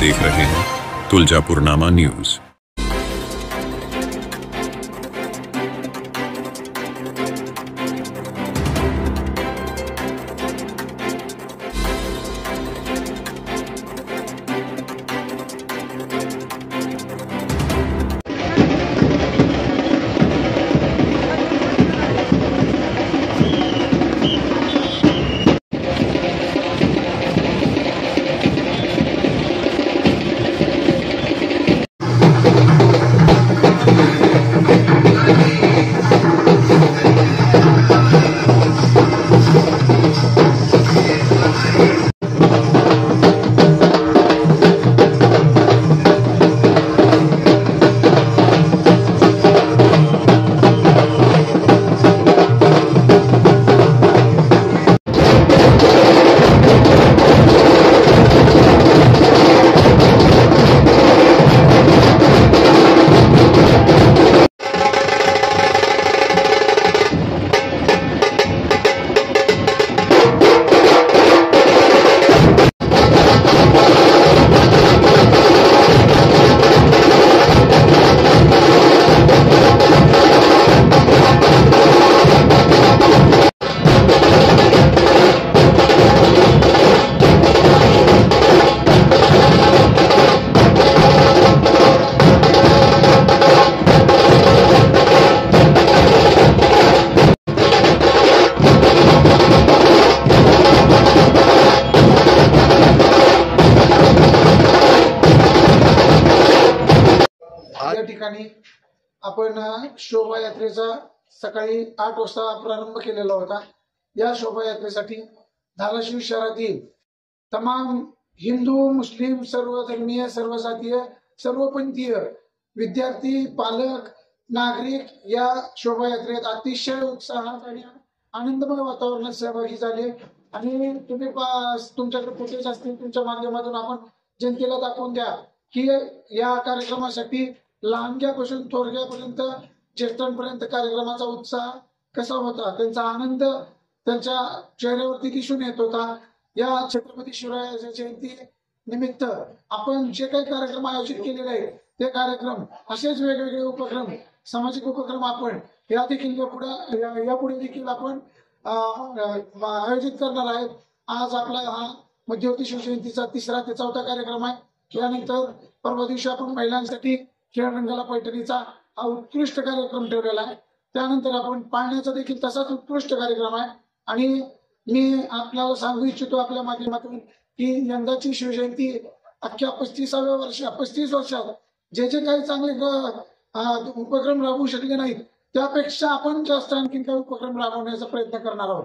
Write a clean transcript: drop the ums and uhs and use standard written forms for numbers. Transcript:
देख रहे हैं तुलजापुरनामा न्यूज। या ठिकाणी आपण शोभायात्रेचा सकाळी 8 वाजता प्रारंभ केलेला होता। या शोभायात्रेसाठी धाराशिव शहरातील तमाम हिंदू मुस्लिम सर्व धर्मीय सर्व जातीय सर्व पंथीय विद्यार्थी पालक नागरिक या शोभायात्रेत अतिशय उत्साहात आणि आनंदमय वातावरणात सहभागी झाले। आणि तुम्ही तुमच्याकडे फुटेज असतील तुमच्या माध्यमातून आपण जनतेला दाखवून द्या की या कार्यक्रमासाठी लहानग्यापासून थोरग्यापर्यंत ज्येष्ठांपर्यंत कार्यक्रमाचा उत्साह कसा होता, त्यांचा आनंद त्यांच्या चेहऱ्यावरती दिसून येत होता। या छत्रपती शिवरायांच्या जयंती निमित्त आपण जे काही कार्यक्रम आयोजित केलेले आहेत ते कार्यक्रम असेच वेगवेगळे उपक्रम सामाजिक उपक्रम आपण या देखील यापुढे देखील आपण आयोजित करणार आहेत। आज आपला हा मध्यवर्ती शिवजयंतीचा 3रा ते 4था कार्यक्रम आहे। यानंतर परवा दिवशी आपण महिलांसाठी खेळरंगाला पैठणीचा हा उत्कृष्ट कार्यक्रम ठेवलेला आहे। त्यानंतर आपण पाळण्याचा देखील तसाच उत्कृष्ट कार्यक्रम आहे। आणि मी आपल्याला सांगू इच्छितो आपल्या माध्यमातून की यंदाची शिवजयंती अख्ख्या 35 वर्षात जे काही चांगले उपक्रम राबवू शकले नाहीत त्यापेक्षा आपण जास्त आणखीन काही उपक्रम राबवण्याचा प्रयत्न करणार आहोत।